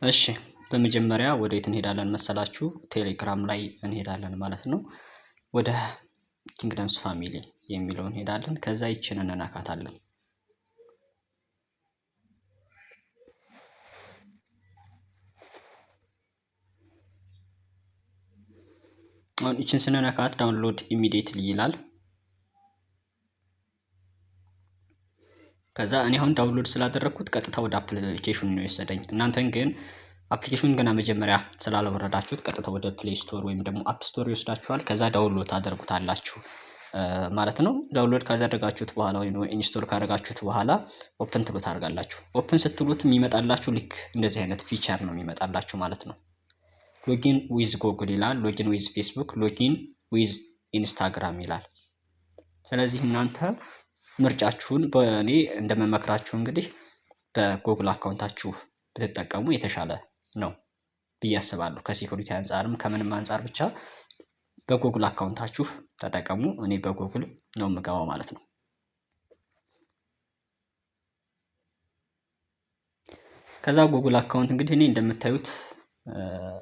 እሺ በመጀመሪያ ወዴት እንሄዳለን መሰላችሁ? ቴሌግራም ላይ እንሄዳለን ማለት ነው። ወደ ኪንግደምስ ፋሚሊ የሚለውን እንሄዳለን። ከዛ ይችን እንነካታለን። አሁን ይችን ስንነካት ዳውንሎድ ኢሚዲየትሊ ይላል። ከዛ እኔ አሁን ዳውንሎድ ስላደረኩት ቀጥታ ወደ አፕሊኬሽኑ ነው የወሰደኝ። እናንተን ግን አፕሊኬሽኑን ገና መጀመሪያ ስላላወረዳችሁት ቀጥታ ወደ ፕሌይ ስቶር ወይም ደግሞ አፕ ስቶር ይወስዳችኋል። ከዛ ዳውንሎድ ታደርጉታላችሁ ማለት ነው። ዳውንሎድ ካደረጋችሁት በኋላ ወይም ኢንስቶል ካደረጋችሁት በኋላ ኦፕን ትሉት አድርጋላችሁ። ኦፕን ስትሉት የሚመጣላችሁ ልክ እንደዚህ አይነት ፊቸር ነው የሚመጣላችሁ ማለት ነው። ሎጊን ዊዝ ጎግል ይላል፣ ሎጊን ዊዝ ፌስቡክ፣ ሎጊን ዊዝ ኢንስታግራም ይላል። ስለዚህ እናንተ ምርጫችሁን በእኔ እንደምመክራችሁ እንግዲህ በጎግል አካውንታችሁ ብትጠቀሙ የተሻለ ነው ብዬ አስባለሁ። ከሴኩሪቲ አንጻርም ከምንም አንጻር ብቻ በጎግል አካውንታችሁ ተጠቀሙ። እኔ በጎግል ነው የምገባው ማለት ነው። ከዛ ጎግል አካውንት እንግዲህ እኔ እንደምታዩት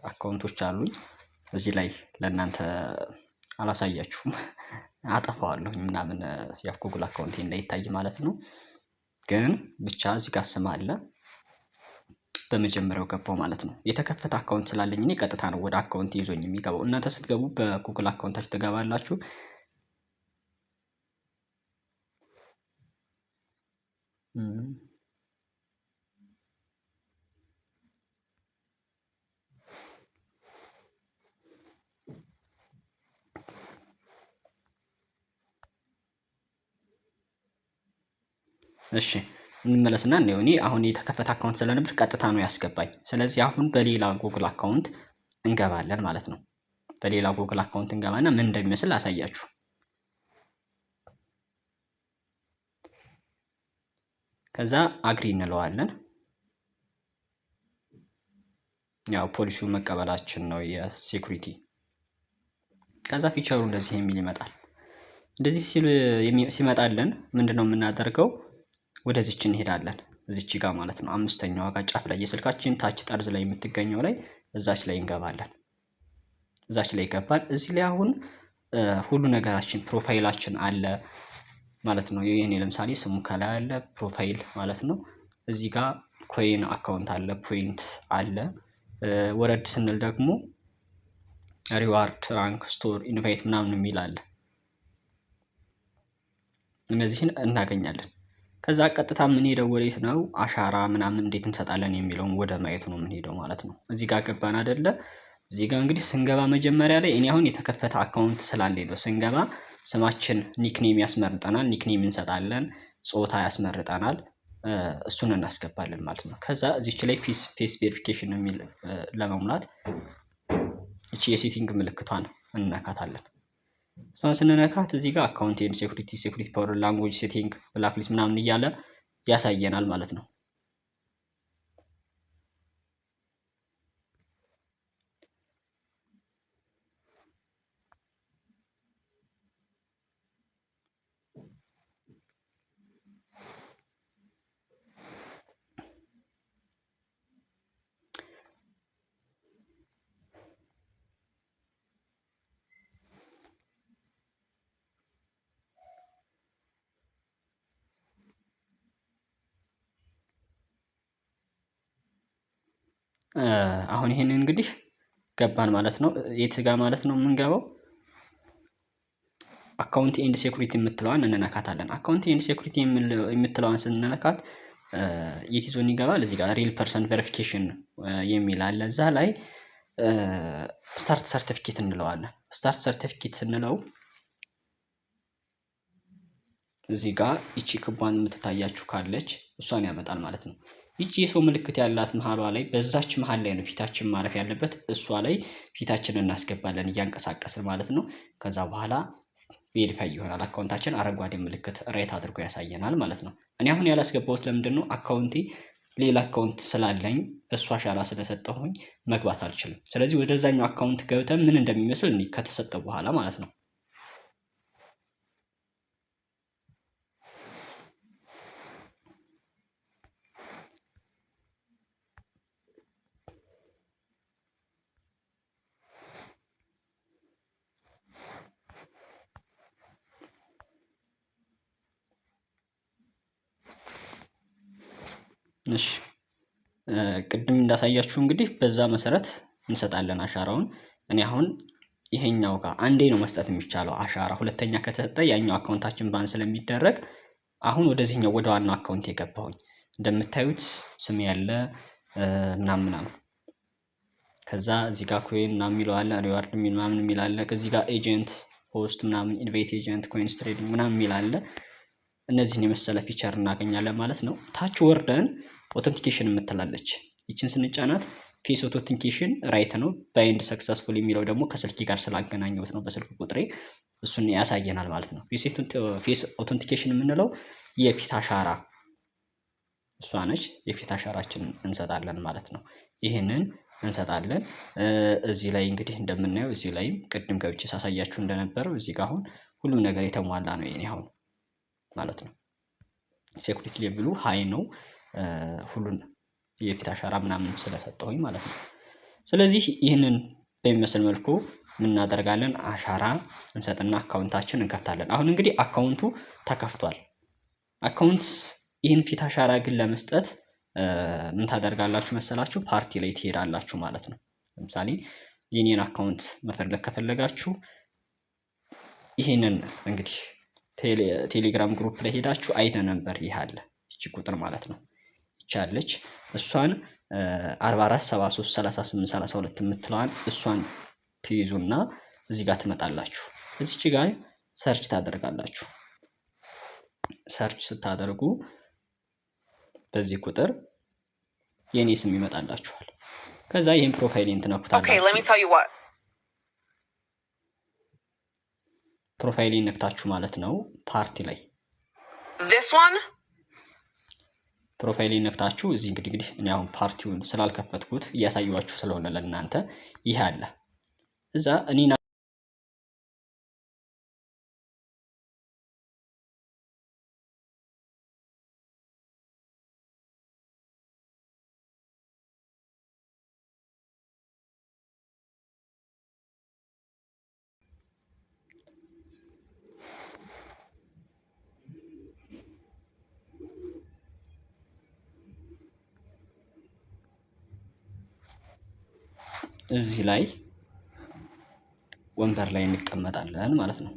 አካውንቶች አሉኝ። እዚህ ላይ ለእናንተ አላሳያችሁም አጠፋዋለሁ ምናምን ያው ጉግል አካውንቴ እንዳይታይ ማለት ነው። ግን ብቻ እዚህ ጋር ስም አለ። በመጀመሪያው ገባው ማለት ነው። የተከፈተ አካውንት ስላለኝ እኔ ቀጥታ ነው ወደ አካውንት ይዞኝ የሚገባው። እናንተ ስትገቡ በጉግል አካውንታችሁ ትገባላችሁ። እሺ እንመለስና እንየው። እኔ አሁን የተከፈተ አካውንት ስለነበር ቀጥታ ነው ያስገባኝ። ስለዚህ አሁን በሌላ ጉግል አካውንት እንገባለን ማለት ነው። በሌላ ጉግል አካውንት እንገባና ምን እንደሚመስል አሳያችሁ። ከዛ አግሪ እንለዋለን። ያው ፖሊሲውን መቀበላችን ነው የሴኩሪቲ። ከዛ ፊቸሩ እንደዚህ የሚል ይመጣል። እንደዚህ ሲመጣልን ምንድነው የምናደርገው? ወደዚች እንሄዳለን። እዚች ጋር ማለት ነው አምስተኛዋ ጋር ጫፍ ላይ የስልካችን ታች ጠርዝ ላይ የምትገኘው ላይ እዛች ላይ እንገባለን። እዛች ላይ ገባን። እዚህ ላይ አሁን ሁሉ ነገራችን ፕሮፋይላችን አለ ማለት ነው። የኔ ለምሳሌ ስሙ ከላይ አለ ፕሮፋይል ማለት ነው። እዚህ ጋር ኮይን አካውንት አለ፣ ፖይንት አለ። ወረድ ስንል ደግሞ ሪዋርድ፣ ራንክ፣ ስቶር፣ ኢንቫይት ምናምን የሚል አለ። እነዚህን እናገኛለን። ከዛ ቀጥታ የምንሄደው ወዴት ነው? አሻራ ምናምን እንዴት እንሰጣለን የሚለውን ወደ ማየት ነው የምንሄደው ማለት ነው። እዚህ ጋር ገባን አይደለ? እዚህ ጋር እንግዲህ ስንገባ መጀመሪያ ላይ እኔ አሁን የተከፈተ አካውንት ስላለኝ ነው። ስንገባ ስማችን ኒክኔም ያስመርጠናል፣ ኒክኔም እንሰጣለን፣ ጾታ ያስመርጠናል። እሱን እናስገባለን ማለት ነው። ከዛ እዚች ላይ ፌስ ቬሪፊኬሽን የሚል ለመሙላት እቺ የሴቲንግ ምልክቷን እንነካታለን። እሷን ስንነካት እዚህ ጋር አካውንት ኤንድ ሴኩሪቲ ፓወር ላንጉዌጅ ሴቲንግ ብላክሊስት ምናምን እያለ ያሳየናል ማለት ነው። አሁን ይሄንን እንግዲህ ገባን ማለት ነው። የት ጋር ማለት ነው የምንገባው? አካውንት ኤንድ ሴኩሪቲ የምትለዋን እንነካታለን። አካውንት ኤንድ ሴኩሪቲ የምትለዋን ስንነካት የት ይዞን ይገባል? እዚህ ጋር ሪል ፐርሰን ቬሪፊኬሽን የሚል አለ። እዛ ላይ ስታርት ሰርቲፊኬት እንለዋለን። ስታርት ሰርቲፊኬት ስንለው እዚህ ጋር ይቺ ክቧን የምትታያችሁ ካለች እሷን ያመጣል ማለት ነው። ይቺ የሰው ምልክት ያላት መሀሏ ላይ በዛች መሀል ላይ ነው ፊታችን ማረፍ ያለበት። እሷ ላይ ፊታችንን እናስገባለን እያንቀሳቀስን ማለት ነው። ከዛ በኋላ ቬሪፋይ ይሆናል አካውንታችን። አረንጓዴ ምልክት ራይት አድርጎ ያሳየናል ማለት ነው። እኔ አሁን ያላስገባሁት ለምንድን ነው? አካውንቴ ሌላ አካውንት ስላለኝ በእሱ አሻራ ስለሰጠሁኝ መግባት አልችልም። ስለዚህ ወደዛኛው አካውንት ገብተን ምን እንደሚመስል እኔ ከተሰጠ በኋላ ማለት ነው። እሺ ቅድም እንዳሳያችሁ እንግዲህ በዛ መሰረት እንሰጣለን አሻራውን። እኔ አሁን ይሄኛው ጋር አንዴ ነው መስጠት የሚቻለው አሻራ። ሁለተኛ ከተሰጠ ያኛው አካውንታችን ባን ስለሚደረግ አሁን ወደዚህኛው ወደ ዋናው አካውንት የገባሁኝ እንደምታዩት ስም ያለ ምናምን ምናምን ከዛ እዚህ ጋር ኮይን ምናምን የሚለው አለ፣ ሪዋርድ ምናምን የሚል አለ። ከዚህ ጋር ኤጀንት ሆስት ምናምን ኢንቫይት ኤጀንት ኮይንስ ትሬዲንግ ምናምን የሚል አለ። እነዚህን የመሰለ ፊቸር እናገኛለን ማለት ነው። ታች ወርደን ኦተንቲኬሽን የምትላለች ይችን ስንጫናት ፌስ ኦተንቲኬሽን ራይት ነው። ባይንድ ሰክሰስፉል የሚለው ደግሞ ከስልኬ ጋር ስላገናኘሁት ነው በስልክ ቁጥሬ እሱን ያሳየናል ማለት ነው። ፌስ ኦተንቲኬሽን የምንለው የፊት አሻራ እሷ ነች። የፊት አሻራችንን እንሰጣለን ማለት ነው። ይህንን እንሰጣለን። እዚህ ላይ እንግዲህ እንደምናየው እዚህ ላይም ቅድም ገብቼ ሳሳያችሁ እንደነበረው እዚህ ጋር አሁን ሁሉም ነገር የተሟላ ነው የኔ አሁን ማለት ነው። ሴኩሪቲ ሌቭሉ ሃይ ነው። ሁሉን የፊት አሻራ ምናምን ስለሰጠሁኝ ማለት ነው። ስለዚህ ይህንን በሚመስል መልኩ ምን እናደርጋለን? አሻራ እንሰጥና አካውንታችን እንከፍታለን። አሁን እንግዲህ አካውንቱ ተከፍቷል። አካውንት ይህን ፊት አሻራ ግን ለመስጠት ምን ታደርጋላችሁ መሰላችሁ? ፓርቲ ላይ ትሄዳላችሁ ማለት ነው። ለምሳሌ የኔን አካውንት መፈለግ ከፈለጋችሁ ይሄንን እንግዲህ ቴሌግራም ግሩፕ ላይ ሄዳችሁ አይደ ነበር ይህ አለ እቺ ቁጥር ማለት ነው ይቻለች እሷን 44733832 የምትለዋን እሷን ትይዙና እዚህ ጋር ትመጣላችሁ። እዚች ጋር ሰርች ታደርጋላችሁ። ሰርች ስታደርጉ በዚህ ቁጥር የኔ ስም ይመጣላችኋል። ከዛ ይሄን ፕሮፋይሌን ትነኩታላችሁ። ፕሮፋይሌን ነክታችሁ ማለት ነው ፓርቲ ላይ ፕሮፋይሌን ነክታችሁ እዚህ እንግዲህ እኔ አሁን ፓርቲውን ስላልከፈትኩት እያሳየኋችሁ ስለሆነ ለእናንተ ይሄ አለ እዛ እኔ እዚህ ላይ ወንበር ላይ እንቀመጣለን ማለት ነው።